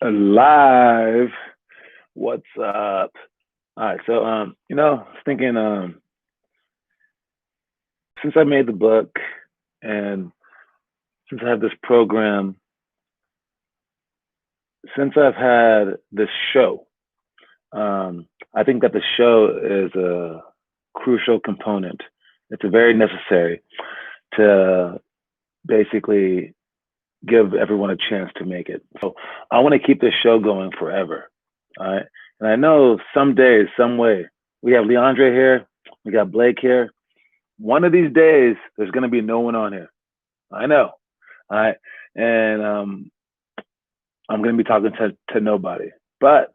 Alive. What's up? All right, so I was thinking since I made the book and since I have this program, since I've had this show, I think that the show is a crucial component. It's a very necessary to basically give everyone a chance to make it. So I want to keep this show going forever. All right. And I know some days, some way, we have Leandre here, we got Blake here. One of these days, there's going to be no one on here. I know. All right. And I'm going to be talking to nobody. But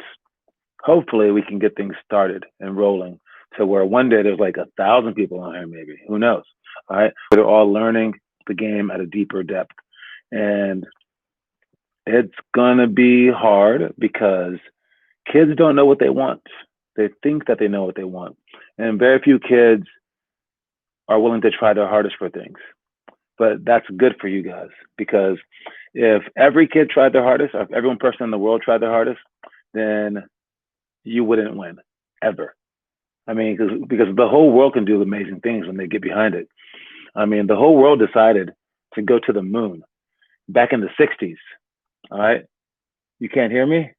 hopefully we can get things started and rolling to where one day there's like 1,000 people on here, maybe. Who knows? All right. They're all learning the game at a deeper depth. And it's going to be hard because kids don't know what they want. They think that they know what they want. And very few kids are willing to try their hardest for things. But that's good for you guys because if every kid tried their hardest, or if every one person in the world tried their hardest, then you wouldn't win ever. I mean, because the whole world can do amazing things when they get behind it. I mean, the whole world decided to go to the moon back in the 60s. All right. You can't hear me?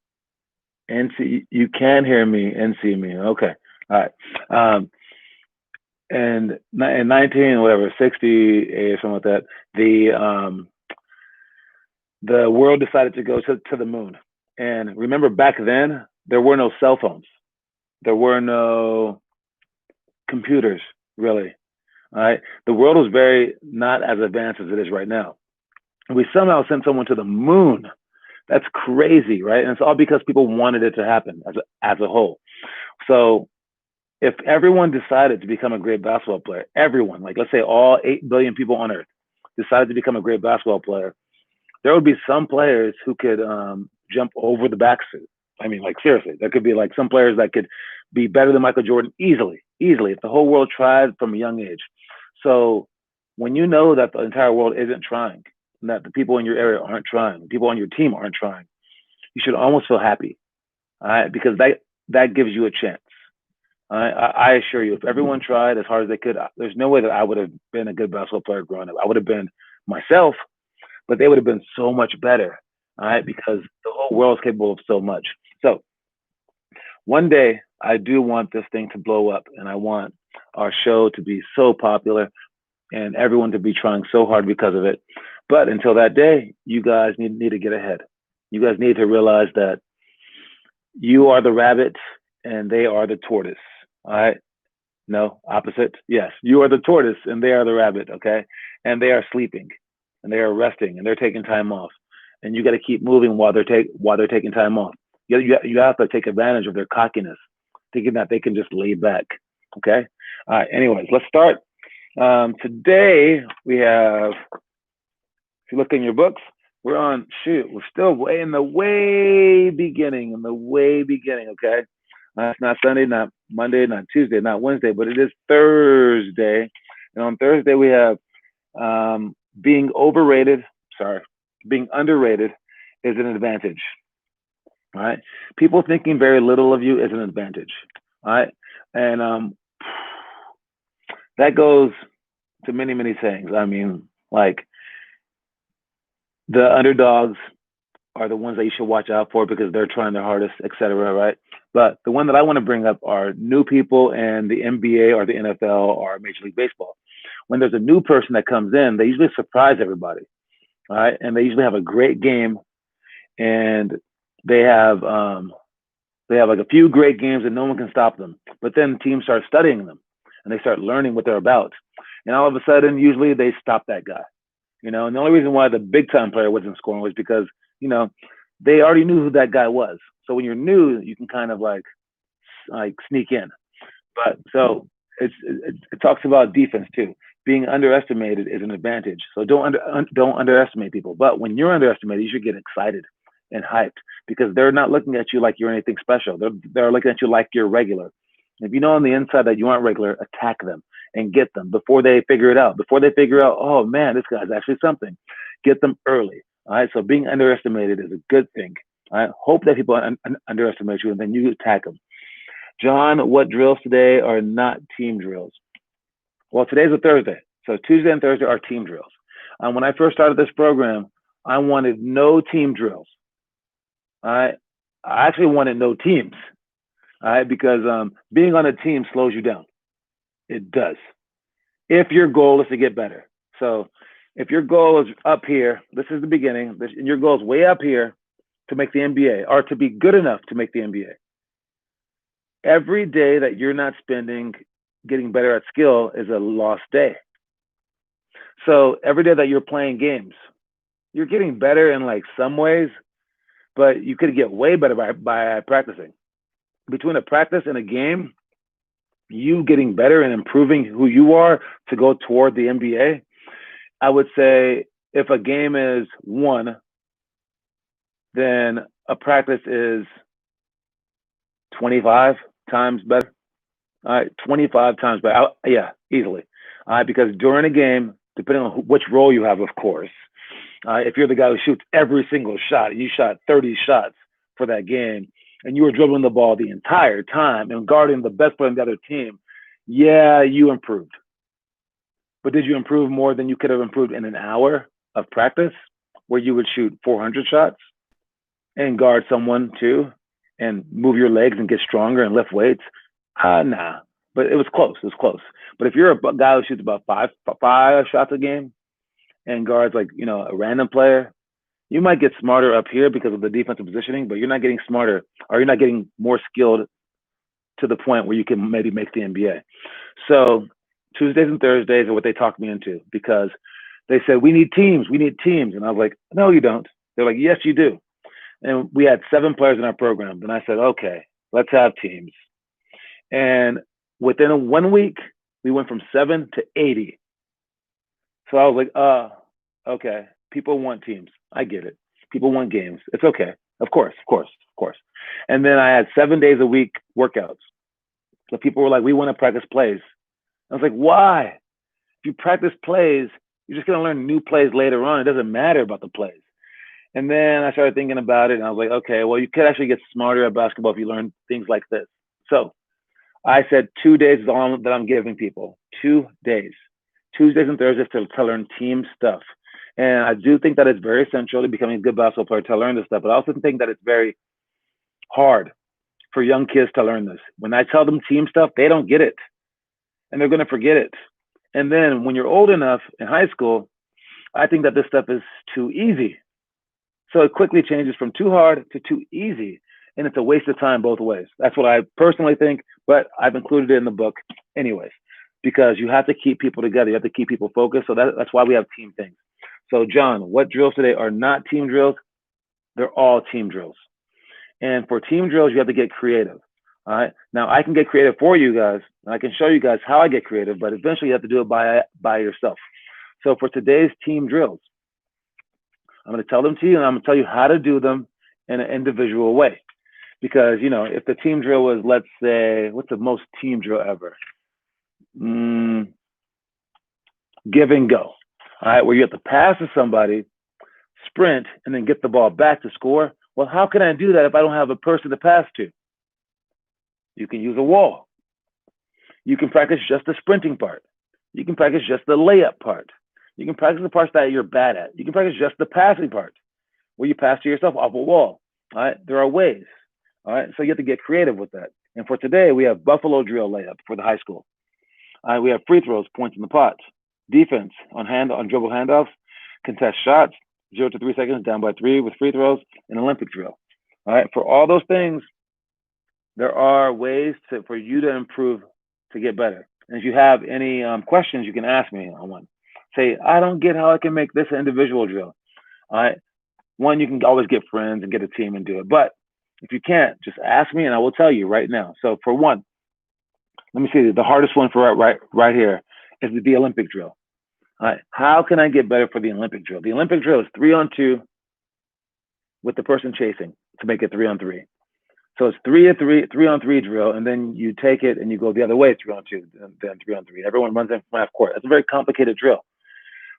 You can hear me and see me. Okay. All right. And in 19 whatever 60 or something like that, the world decided to go to the moon. And remember, back then there were no cell phones, there were no computers, really. All right, the world was very not as advanced as it is right now. And we somehow sent someone to the moon. That's crazy, right? And it's all because people wanted it to happen as a whole. So if everyone decided to become a great basketball player, everyone, like let's say all 8 billion people on earth decided to become a great basketball player, there would be some players who could jump over the backsuit. I mean, like seriously, there could be like some players that could be better than Michael Jordan easily, easily, if the whole world tried from a young age. So when you know that the entire world isn't trying, and that the people in your area aren't trying, people on your team aren't trying, you should almost feel happy, all right? Because that gives you a chance. I assure you, if everyone tried as hard as they could, there's no way that I would have been a good basketball player growing up. I would have been myself, but they would have been so much better, all right? Because the whole world is capable of so much. So one day, I do want this thing to blow up, and I want our show to be so popular and everyone to be trying so hard because of it. But until that day, you guys need to get ahead. You guys need to realize that you are the rabbit and they are the tortoise. All right. No, opposite. Yes, you are the tortoise and they are the rabbit. Okay. And they are sleeping and they are resting and they're taking time off. And you got to keep moving while they're taking time off. You have to take advantage of their cockiness, thinking that they can just lay back. Okay. All right. Anyways, let's start. Today we have, if you look in your books, we're still way in the way beginning, okay? It's not Sunday, not Monday, not Tuesday, not Wednesday, but it is Thursday. And on Thursday we have being overrated, sorry, being underrated is an advantage, all right? People thinking very little of you is an advantage, all right? And that goes to many, many things. I mean, like the underdogs are the ones that you should watch out for because they're trying their hardest, etc. Right? But the one that I want to bring up are new people in the NBA or the NFL or Major League Baseball. When there's a new person that comes in, they usually surprise everybody, all right? And they usually have a great game, and they have like a few great games, and no one can stop them. But then teams start studying them, and they start learning what they're about, and all of a sudden, usually they stop that guy. And the only reason why the big time player wasn't scoring was because, they already knew who that guy was. So when you're new, you can kind of like sneak in. But so it talks about defense too. Being underestimated is an advantage. So don't underestimate people. But when you're underestimated, you should get excited and hyped because they're not looking at you like you're anything special. They're looking at you like you're regular. If you know on the inside that you aren't regular, attack them and get them before they figure it out. Before they figure out, oh man, this guy's actually something. Get them early. All right. So being underestimated is a good thing. I hope that people underestimate you, and then you attack them. John, what drills today are not team drills? Well, today's a Thursday, so Tuesday and Thursday are team drills. When I first started this program, I wanted no team drills. I actually wanted no teams. Because being on a team slows you down. It does. If your goal is to get better. So if your goal is up here, this is the beginning, and your goal is way up here to make the NBA or to be good enough to make the NBA. Every day that you're not spending getting better at skill is a lost day. So every day that you're playing games, you're getting better in like some ways, but you could get way better by practicing. Between a practice and a game, you getting better and improving who you are to go toward the NBA, I would say if a game is 1, then a practice is 25 times better. All right, 25 times better. Yeah, easily. Because during a game, depending on which role you have, of course, if you're the guy who shoots every single shot, you shot 30 shots for that game, and you were dribbling the ball the entire time and guarding the best player on the other team, yeah, you improved. But did you improve more than you could have improved in an hour of practice where you would shoot 400 shots and guard someone too and move your legs and get stronger and lift weights? Nah. But it was close. It was close. But if you're a guy who shoots about five shots a game and guards like, a random player, you might get smarter up here because of the defensive positioning, but you're not getting smarter or you're not getting more skilled to the point where you can maybe make the NBA. So Tuesdays and Thursdays are what they talked me into because they said, we need teams. And I was like, no, you don't. They're like, yes, you do. And we had 7 players in our program. And I said, okay, let's have teams. And within 1 week, we went from 7 to 80. So I was like, okay, people want teams. I get it. People want games. It's okay. Of course. And then I had 7 days a week workouts. So people were like, we want to practice plays. I was like, why? If you practice plays, you're just going to learn new plays later on. It doesn't matter about the plays. And then I started thinking about it, and I was like, okay, well, you could actually get smarter at basketball if you learn things like this. So I said 2 days is all that I'm giving people. 2 days. Tuesdays and Thursdays to learn team stuff. And I do think that it's very essential to becoming a good basketball player to learn this stuff. But I also think that it's very hard for young kids to learn this. When I tell them team stuff, they don't get it. And they're going to forget it. And then when you're old enough in high school, I think that this stuff is too easy. So it quickly changes from too hard to too easy. And it's a waste of time both ways. That's what I personally think, but I've included it in the book anyways, because you have to keep people together. You have to keep people focused. So that's why we have team things. So John, what drills today are not team drills? They're all team drills. And for team drills, you have to get creative. All right. Now I can get creative for you guys, and I can show you guys how I get creative, but eventually you have to do it by yourself. So for today's team drills, I'm going to tell them to you, and I'm going to tell you how to do them in an individual way. Because, if the team drill was, let's say, what's the most team drill ever? Give and go. All right, where you have to pass to somebody, sprint, and then get the ball back to score. Well, how can I do that if I don't have a person to pass to? You can use a wall. You can practice just the sprinting part. You can practice just the layup part. You can practice the parts that you're bad at. You can practice just the passing part, where you pass to yourself off a wall. All right, there are ways. All right, so you have to get creative with that. And for today, we have Buffalo drill layup for the high school. We have free throws, points in the pot, defense on dribble handoffs, contest shots, 0 to 3 seconds, down by 3 with free throws, and Olympic drill. All right, for all those things, there are ways for you to improve to get better. And if you have any questions, you can ask me on one. Say, I don't get how I can make this an individual drill. All right, one, you can always get friends and get a team and do it. But if you can't, just ask me and I will tell you right now. So for one, let me see, the hardest one for right here is the Olympic drill. All right, how can I get better for the Olympic drill? The Olympic drill is 3-on-2 with the person chasing to make it 3-on-3. So it's 3-on-3 drill, and then you take it and you go the other way, 3-on-2, then 3-on-3. Everyone runs in from half court. It's a very complicated drill.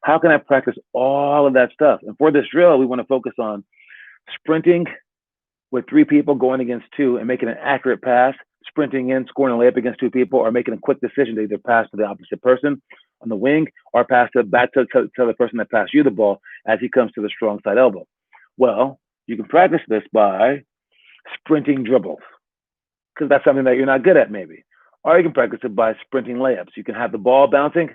How can I practice all of that stuff? And for this drill, we want to focus on sprinting with 3 people going against 2 and making an accurate pass, sprinting in, scoring a layup against 2 people, or making a quick decision to either pass to the opposite person on the wing or pass it back to the person that passed you the ball as he comes to the strong side elbow. Well, you can practice this by sprinting dribbles, because that's something that you're not good at maybe. Or you can practice it by sprinting layups. You can have the ball bouncing,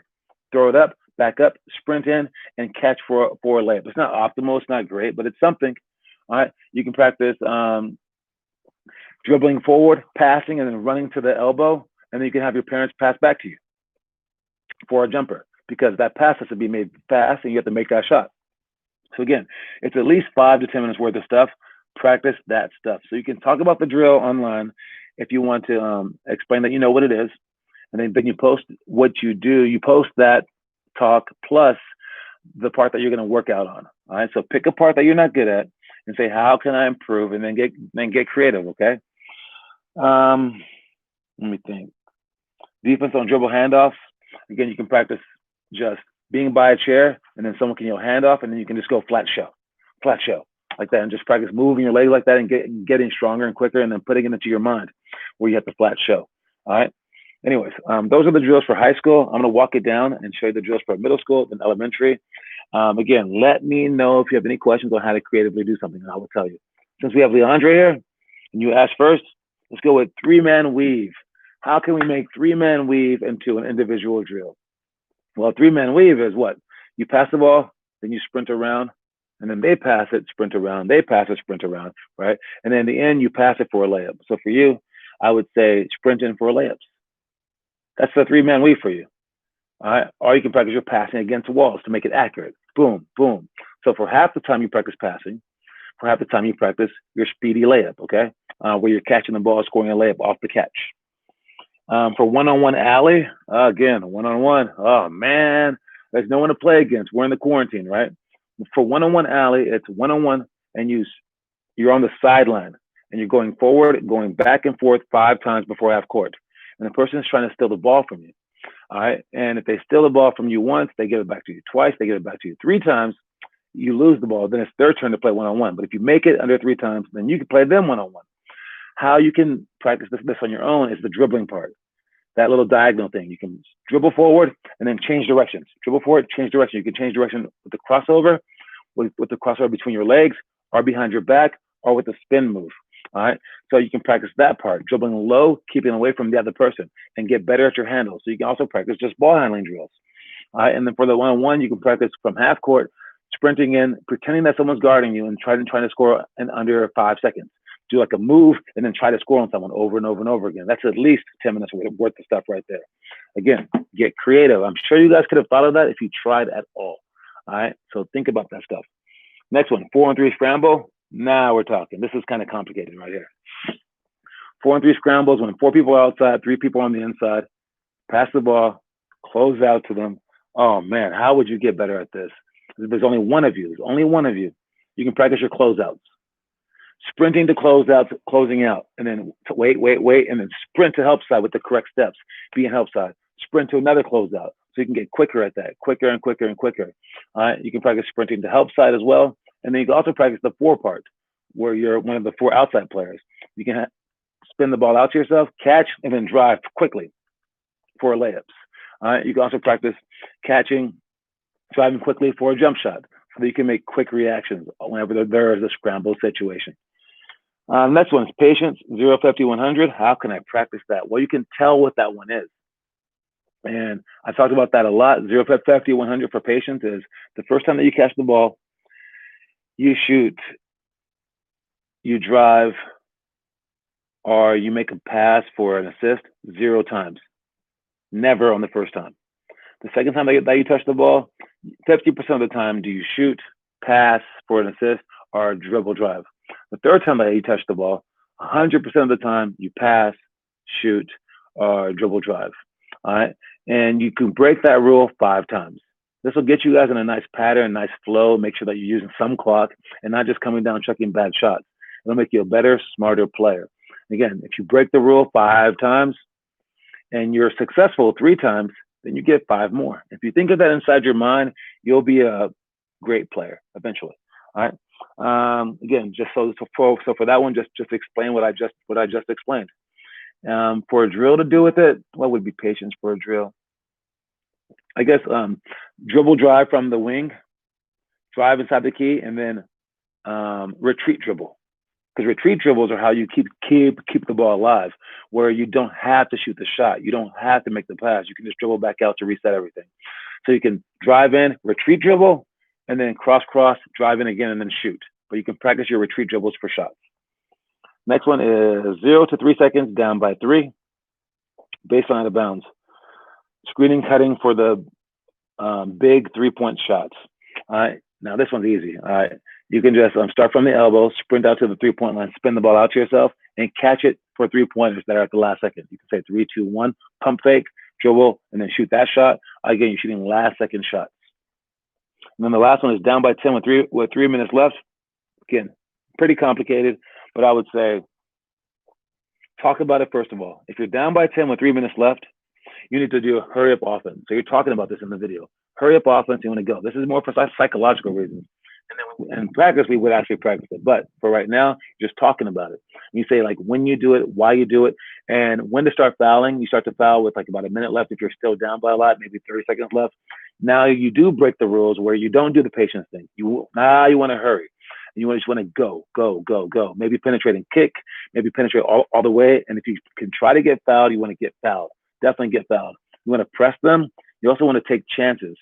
throw it up, back up, sprint in, and catch for a layup. It's not optimal, it's not great, but it's something. All right. You can practice dribbling forward, passing, and then running to the elbow, and then you can have your parents pass back to you for a jumper, because that pass has to be made fast and you have to make that shot. So again, it's at least 5 to 10 minutes worth of stuff. Practice that stuff. So you can talk about the drill online if you want to explain that you know what it is, and then you post what you do. You post that talk plus the part that you're going to work out on. All right. So pick a part that you're not good at and say, how can I improve? And then get creative. Okay. Let me think. Defense on dribble handoffs. Again, you can practice just being by a chair, and then someone can yell handoff, and then you can just go flat show like that, and just practice moving your legs like that and getting stronger and quicker, and then putting it into your mind where you have the flat show. All right. Anyways, those are the drills for high school. I'm going to walk it down and show you the drills for middle school and elementary. Again, let me know if you have any questions on how to creatively do something, and I will tell you. Since we have Leandre here, and you asked first, let's go with 3-man weave. How can we make 3-man weave into an individual drill? Well, 3-man weave is what? You pass the ball, then you sprint around, and then they pass it, sprint around, they pass it, sprint around, right? And then in the end, you pass it for a layup. So for you, I would say sprint in for layups. That's the 3-man weave for you. All right. Or you can practice your passing against walls to make it accurate. Boom, boom. So for half the time you practice passing, for half the time you practice your speedy layup, okay? Where you're catching the ball, scoring a layup off the catch. For one-on-one alley, again, one-on-one, oh man, there's no one to play against. We're in the quarantine, right? For one-on-one alley, it's one-on-one, and you're on the sideline, and you're going forward, going back and forth 5 times before half court. And the person is trying to steal the ball from you. All right. And if they steal the ball from you once, they give it back to you twice, they give it back to you 3 times, you lose the ball. Then it's their turn to play one-on-one. But if you make it under 3 times, then you can play them one-on-one. How you can practice this on your own is the dribbling part. That little diagonal thing. You can dribble forward and then change directions. Dribble forward, change direction. You can change direction with the crossover, with the crossover between your legs or behind your back, or with the spin move. All right. So you can practice that part, dribbling low, keeping away from the other person, and get better at your handle. So you can also practice just ball handling drills. All right. And then for the one-on-one, you can practice from half court, sprinting in, pretending that someone's guarding you, and trying to score in under 5 seconds. Do like a move and then try to score on someone over and over and over again. That's at least 10 minutes worth of stuff right there. Again, get creative. I'm sure you guys could have thought of that if you tried at all. All right. So think about that stuff. Next one, 4-on-3 scramble. Now we're talking. This is kind of complicated right here. 4-on-3 scrambles when 4 people are outside, 3 people on the inside. Pass the ball, close out to them. Oh man, how would you get better at this? There's only one of you. There's only one of you. You can practice your closeouts. Sprinting to closeouts, closing out, and then wait, and then sprint to help side with the correct steps. Be in help side. Sprint to another closeout, so you can get quicker at that, quicker and quicker and quicker. All right, you can practice sprinting to help side as well, and then you can also practice the 4 part, where you're one of the 4 outside players. You can spin the ball out to yourself, catch, and then drive quickly for layups. All right, you can also practice catching, driving quickly for a jump shot, so that you can make quick reactions whenever there is a scramble situation. Next one is patience, 0, 50, 100. How can I practice that? Well, you can tell what that one is. And I talked about that a lot. 0, 50, 100 for patience is the first time that you catch the ball, you shoot, you drive, or you make a pass for an assist 0 times. Never on the first time. The second time that you touch the ball, 50% of the time do you shoot, pass for an assist, or dribble drive. The third time that you touch the ball, 100% of the time you pass, shoot, or dribble drive. All right. And you can break that rule 5 times. This will get you guys in a nice pattern, nice flow. Make sure that you're using some clock and not just coming down chucking bad shots. It'll make you a better, smarter player. Again, if you break the rule 5 times and you're successful 3 times, then you get 5 more. If you think of that inside your mind, you'll be a great player eventually. All right. Again, just for that one, just explain what I just explained. For a drill to do with it, what would be patience for a drill? I guess dribble drive from the wing, drive inside the key, and then retreat dribble. Because retreat dribbles are how you keep the ball alive, where you don't have to shoot the shot, you don't have to make the pass. You can just dribble back out to reset everything. So you can drive in, retreat dribble, and then cross, drive in again, and then shoot. But you can practice your retreat dribbles for shots. Next one is 0 to 3 seconds, down by 3, baseline out of bounds. Screening, cutting for the big 3-point shots. All right, now this one's easy. All right, you can just start from the elbow, sprint out to the 3-point line, spin the ball out to yourself, and catch it for 3-pointers that are at the last second. You can say 3, 2, 1, pump fake, dribble, and then shoot that shot. Again, you're shooting last second shots. And then the last one is down by 10 with 3 minutes left. Again, pretty complicated, but I would say talk about it first of all. If you're down by 10 with 3 minutes left, you need to do a hurry up offense. So you're talking about this in the video. Hurry up offense, you want to go. This is more for psychological reasons. And then in practice, we would actually practice it. But for right now, you're just talking about it. You say like when you do it, why you do it, and when to start fouling. You start to foul with like about a minute left if you're still down by a lot, maybe 30 seconds left. Now you do break the rules where you don't do the patience thing. You want to hurry. You just want to go. Maybe penetrate and kick, maybe penetrate all the way. And if you can try to get fouled, you want to get fouled. Definitely get fouled. You want to press them. You also want to take chances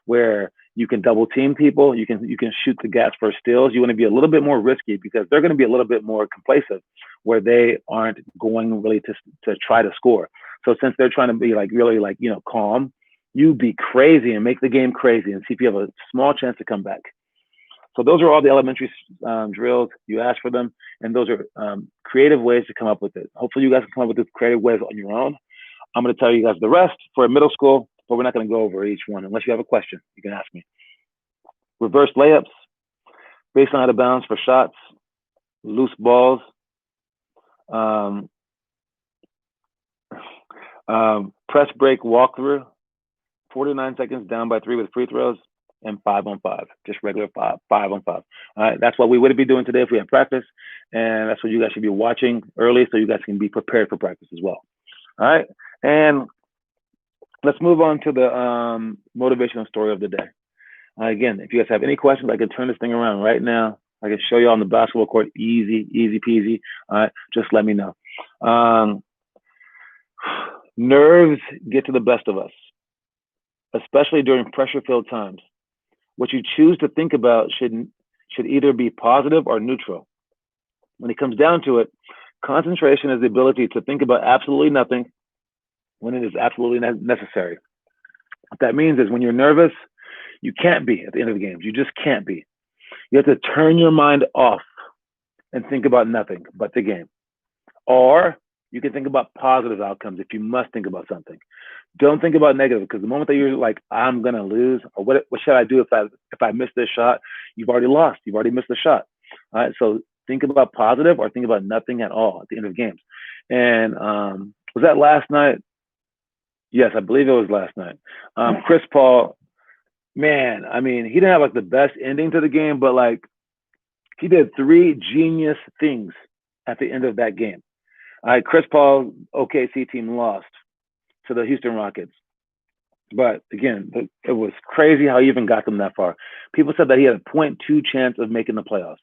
where you can double team people. You can shoot the gas for steals. You want to be a little bit more risky because they're going to be a little bit more complacent where they aren't going really to try to score. So since they're trying to be like really like, calm, you be crazy and make the game crazy and see if you have a small chance to come back. So those are all the elementary drills. You ask for them, and those are creative ways to come up with it. Hopefully you guys can come up with these creative ways on your own. I'm going to tell you guys the rest for middle school, but we're not going to go over each one. Unless you have a question, you can ask me. Reverse layups, baseline out of bounds for shots, loose balls, press break walkthrough, 49 seconds down by 3 with free throws, and 5-on-5, just regular 5-on-5. All right, that's what we would be doing today if we had practice, and that's what you guys should be watching early so you guys can be prepared for practice as well. All right, and let's move on to the motivational story of the day. Again, if you guys have any questions, I can turn this thing around right now. I can show you on the basketball court, easy peasy. All right, just let me know. Nerves get to the best of us, especially during pressure-filled times. What you choose to think about should either be positive or neutral. When it comes down to it, concentration is the ability to think about absolutely nothing when it is absolutely necessary. What that means is when you're nervous, you can't be at the end of the games. You just can't be. You have to turn your mind off and think about nothing but the game. Or you can think about positive outcomes if you must think about something. Don't think about negative, because the moment that you're like, I'm gonna lose, or what should I do if I miss this shot? You've already lost. You've already missed the shot. All right. So think about positive or think about nothing at all at the end of games. And was that last night? Yes, I believe it was last night. Chris Paul, man, I mean, he didn't have like the best ending to the game, but like he did 3 genius things at the end of that game. All right, Chris Paul, OKC team lost to the Houston Rockets. But again, it was crazy how he even got them that far. People said that he had a 0.2 chance of making the playoffs,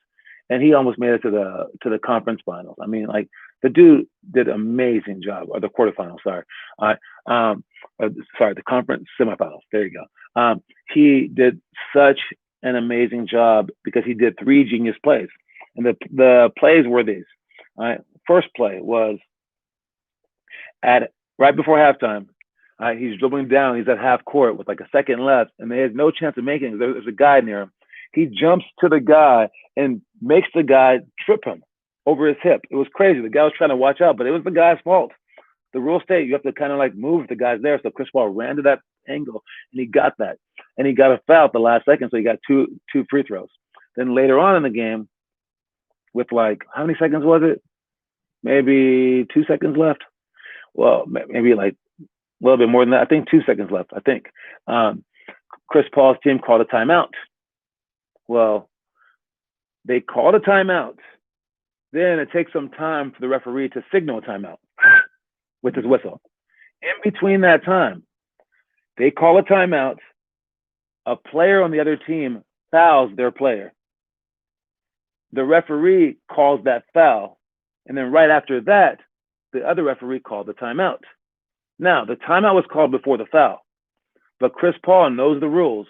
and he almost made it to the conference finals. I mean, like the dude did an amazing job, or the quarterfinals. Sorry, the conference semifinals. There you go. He did such an amazing job because he did 3 genius plays, and the plays were these. All right, first play was right before halftime. He's dribbling down. He's at half court with like a second left, and they had no chance of making it. There's a guy near him. He jumps to the guy and makes the guy trip him over his hip. It was crazy. The guy was trying to watch out, but it was the guy's fault. The rule state you have to kind of like move the guys there. So Chris Paul ran to that angle, and he got that. And he got a foul at the last second, so he got two free throws. Then later on in the game, with like, how many seconds was it? Maybe 2 seconds left. Well, maybe like a little bit more than that. I think 2 seconds left, I think. Chris Paul's team called a timeout. Well, They call a timeout. Then it takes some time for the referee to signal a timeout with his whistle. In between that time, they call a timeout. A player on the other team fouls their player. The referee calls that foul. And then right after that, the other referee called the timeout. Now, the timeout was called before the foul, but Chris Paul knows the rules.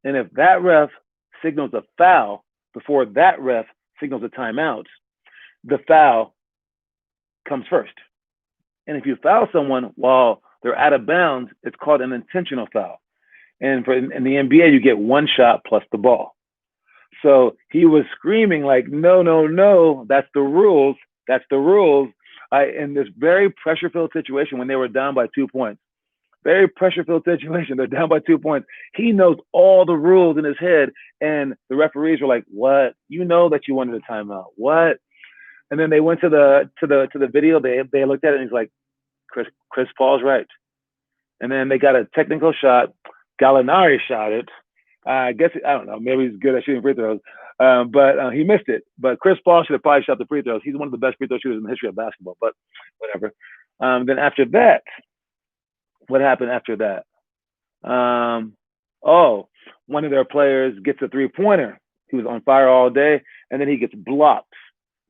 And if that ref signals a foul before that ref signals a timeout, the foul comes first. And if you foul someone while they're out of bounds, it's called an intentional foul. And in the NBA, you get one shot plus the ball. So he was screaming like, no, no, no, that's the rules. That's the rules. In this very pressure-filled situation when they were down by 2 points, very pressure-filled situation, they're down by 2 points. He knows all the rules in his head, and the referees were like, what? You know that you wanted a timeout. What? And then they went to the video. They looked at it, and he's like, Chris Paul's right. And then they got a technical shot. Gallinari shot it. I guess, I don't know, maybe he's good at shooting free throws, but he missed it. But Chris Paul should have probably shot the free throws. He's one of the best free throw shooters in the history of basketball, but whatever. Then after that, what happened after that? One of their players gets a three-pointer. He was on fire all day, and then he gets blocked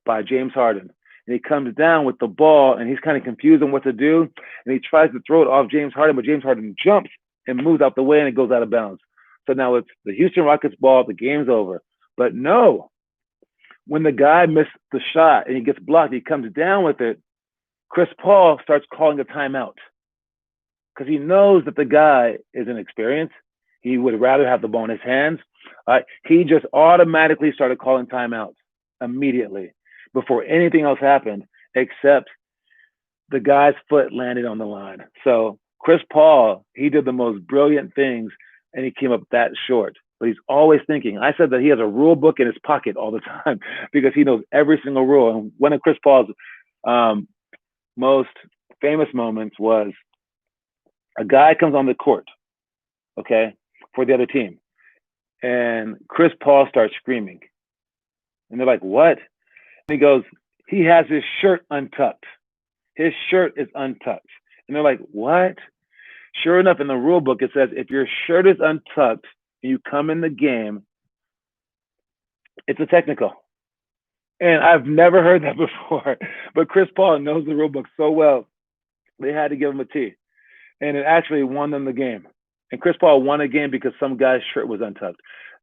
by James Harden. And he comes down with the ball, and he's kind of confused on what to do, and he tries to throw it off James Harden, but James Harden jumps and moves out the way, and it goes out of bounds. So now it's the Houston Rockets ball, the game's over. But no, when the guy missed the shot and he gets blocked, he comes down with it, Chris Paul starts calling a timeout because he knows that the guy is inexperienced. He would rather have the ball in his hands. He just automatically started calling timeouts immediately before anything else happened, except the guy's foot landed on the line. So Chris Paul, he did the most brilliant things, and he came up that short. But he's always thinking. I said that he has a rule book in his pocket all the time because he knows every single rule. And one of Chris Paul's most famous moments was a guy comes on the court, okay, for the other team. And Chris Paul starts screaming. And they're like, what? And he goes, he has his shirt untucked. His shirt is untucked. And they're like, what? Sure enough, in the rule book, it says if your shirt is untucked and you come in the game, it's a technical. And I've never heard that before. But Chris Paul knows the rule book so well, they had to give him a T. And it actually won them the game. And Chris Paul won a game because some guy's shirt was untucked.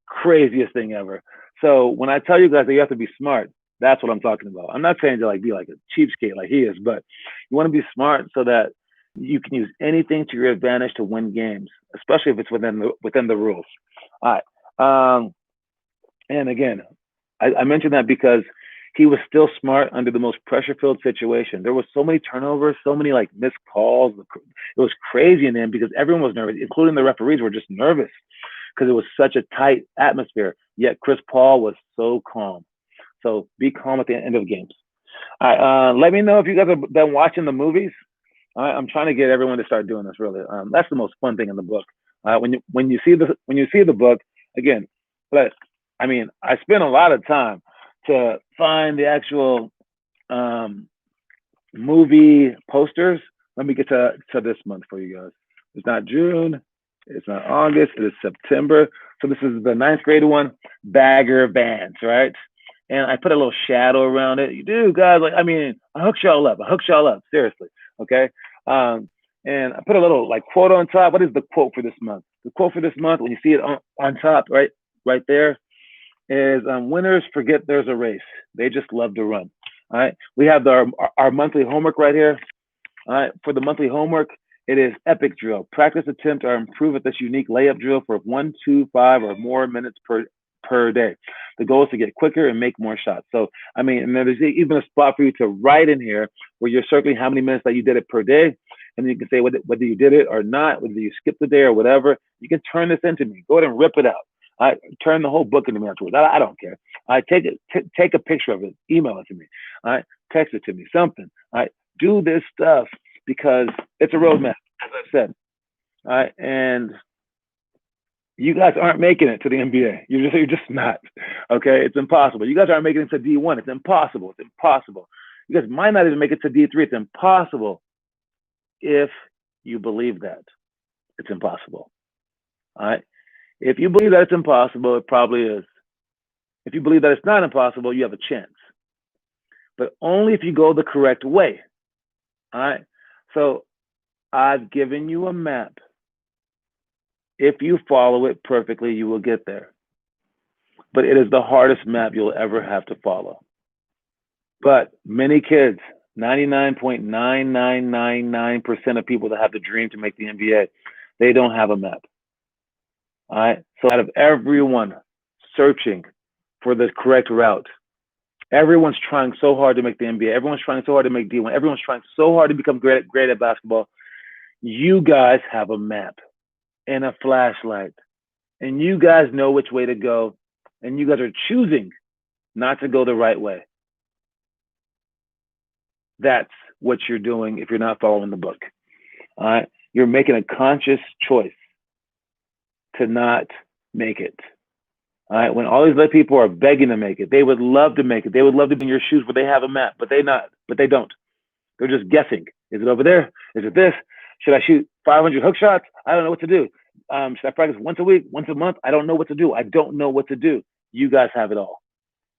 Craziest thing ever. So when I tell you guys that you have to be smart, that's what I'm talking about. I'm not saying to be like a cheapskate like he is, but you want to be smart so that you can use anything to your advantage to win games, especially if it's within the rules. All right. And again, I mentioned that because he was still smart under the most pressure-filled situation. There was so many turnovers, so many missed calls. It was crazy in the end because everyone was nervous, including the referees were just nervous because it was such a tight atmosphere. Yet Chris Paul was so calm. So be calm at the end of games. All right. Let me know if you guys are done watching the movies. I'm trying to get everyone to start doing this. Really, that's the most fun thing in the book. When you see the book again, but I mean, I spent a lot of time to find the actual movie posters. Let me get to this month for you guys. It's not June. It's not August. It is September. So this is the 9th grade one, Bagger Vance, right? And I put a little shadow around it. You do, guys. I hooked y'all up. Seriously. Okay. And I put a little quote on top. What is the quote for this month? The quote for this month, when you see it on top, right there, is winners forget there's a race. They just love to run. All right. We have our monthly homework right here. All right. For the monthly homework, it is epic drill. Practice, attempt, or improve at this unique layup drill for 1, 2, 5, or more minutes per day. The goal is to get quicker and make more shots. So, and there's even a spot for you to write in here where you're circling how many minutes that you did it per day. And then you can say whether you did it or not, whether you skipped the day or whatever. You can turn this into me. Go ahead and rip it out. Turn the whole book into me afterwards. I don't care. Take a picture of it. Email it to me. Text it to me. Something. Do this stuff because it's a roadmap, as I said. And You guys aren't making it to the NBA. You're just not. Okay, it's impossible. You guys aren't making it to D1. It's impossible. It's impossible. You guys might not even make it to D3. It's impossible. If you believe that, it's impossible. All right. If you believe that it's impossible, it probably is. If you believe that it's not impossible, you have a chance. But only if you go the correct way. All right. So I've given you a map. If you follow it perfectly, you will get there. But it is the hardest map you'll ever have to follow. But many kids, 99.9999% of people that have the dream to make the NBA, they don't have a map. All right. So out of everyone searching for the correct route, everyone's trying so hard to make the NBA. Everyone's trying so hard to make D1. Everyone's trying so hard to become great at basketball. You guys have a map and a flashlight, and you guys know which way to go, and you guys are choosing not to go the right way. That's what you're doing if you're not following the book. All right. You're making a conscious choice to not make it. All right. When all these other people are begging to make it, they would love to make it. They would love to be in your shoes where they have a map, but they don't. They're just guessing. Is it over there? Is it this? Should I shoot 500 hook shots? I don't know what to do. Should I practice once a week, once a month? I don't know what to do. I don't know what to do. You guys have it all.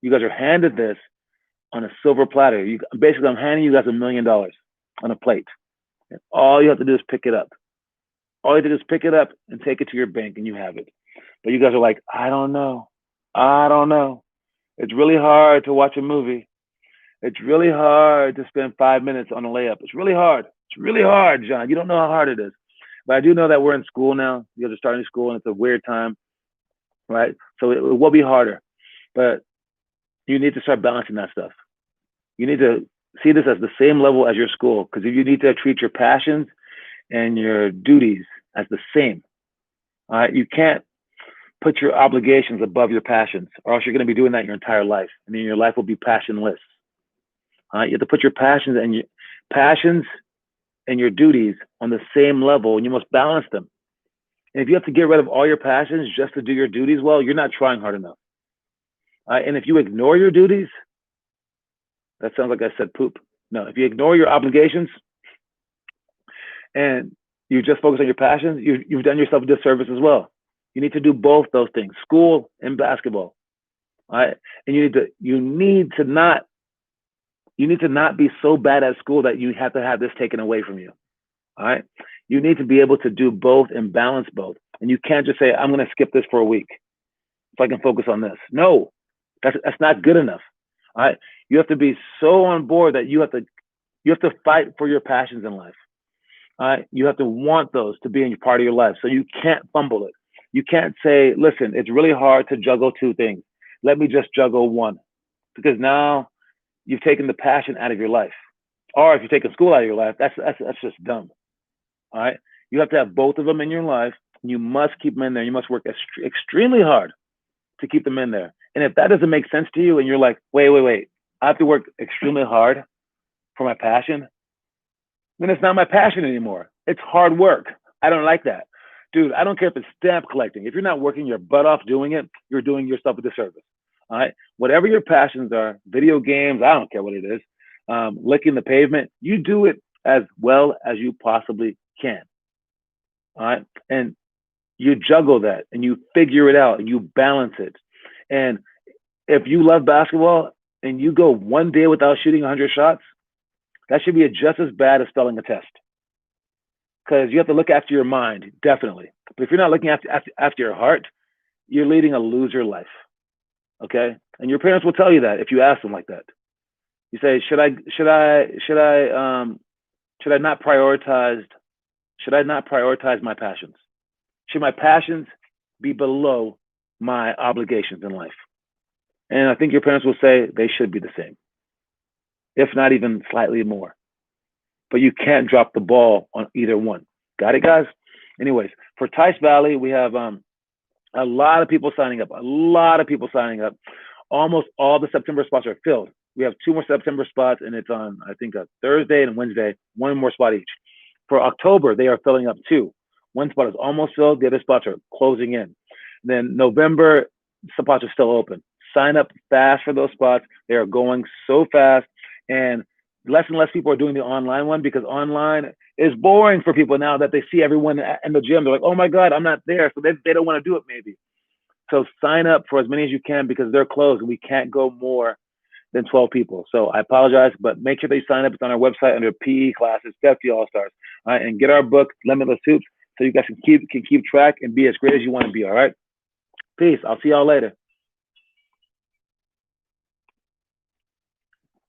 You guys are handed this on a silver platter. Basically, I'm handing you guys $1 million on a plate. And all you have to do is pick it up. All you have to do is pick it up and take it to your bank, and you have it. But you guys are like, I don't know. I don't know. It's really hard to watch a movie. It's really hard to spend 5 minutes on a layup. It's really hard. It's really hard, John. You don't know how hard it is. But I do know that we're in school now. You guys are starting school, and it's a weird time, right? So it will be harder. But you need to start balancing that stuff. You need to see this as the same level as your school, because if you need to treat your passions and your duties as the same, all right? You can't put your obligations above your passions, or else you're going to be doing that your entire life, and then your life will be passionless. All right? You have to put your passions and your duties on the same level, and you must balance them. And if you have to get rid of all your passions just to do your duties well, you're not trying hard enough. And if you ignore your duties, that sounds like I said poop. No, if you ignore your obligations and you just focus on your passions, you've done yourself a disservice as well. You need to do both those things, school and basketball. All right. And you need to not be so bad at school that you have to have this taken away from you. All right. You need to be able to do both and balance both. And you can't just say, I'm going to skip this for a week so I can focus on this. No, that's not good enough. All right. You have to be so on board that you have to fight for your passions in life. All right. You have to want those to be in part of your life. So you can't fumble it. You can't say, listen, it's really hard to juggle two things. Let me just juggle one. Because now you've taken the passion out of your life. Or if you're taking school out of your life, that's just dumb. All right. You have to have both of them in your life. You must keep them in there. You must work extremely hard to keep them in there. And if that doesn't make sense to you and you're like, wait, I have to work extremely hard for my passion, then it's not my passion anymore. It's hard work. I don't like that. Dude, I don't care if it's stamp collecting. If you're not working your butt off doing it, you're doing yourself a disservice. All right. Whatever your passions are, video games, I don't care what it is, licking the pavement, you do it as well as you possibly can. All right. And you juggle that and you figure it out and you balance it. And if you love basketball and you go one day without shooting 100 shots, that should be just as bad as failing a test. Because you have to look after your mind, definitely. But if you're not looking after your heart, you're leading a loser life. Okay? And your parents will tell you that if you ask them like that. You say, should I not prioritize my passions? Should my passions be below my obligations in life? And I think your parents will say they should be the same, if not even slightly more. But you can't drop the ball on either one. Got it, guys? Anyways, for Tice Valley, we have a lot of people signing up. Almost all the September spots are filled. We have 2 more September spots, and it's on, I think, a Thursday and Wednesday, 1 more spot each. For October, they are filling up too. 1 spot is almost filled. The other spots are closing in. Then November, spots are still open. Sign up fast for those spots. They are going so fast, and and less people are doing the online one because online is boring for people now that they see everyone in the gym. They're like, oh my God, I'm not there. So they don't want to do it maybe. So sign up for as many as you can because they're closed. We can't go more than 12 people. So I apologize, but make sure that you sign up. It's on our website under PE classes, Safety All Stars, all right? And get our book, Limitless Hoops, so you guys can keep track and be as great as you want to be. All right. Peace. I'll see y'all later.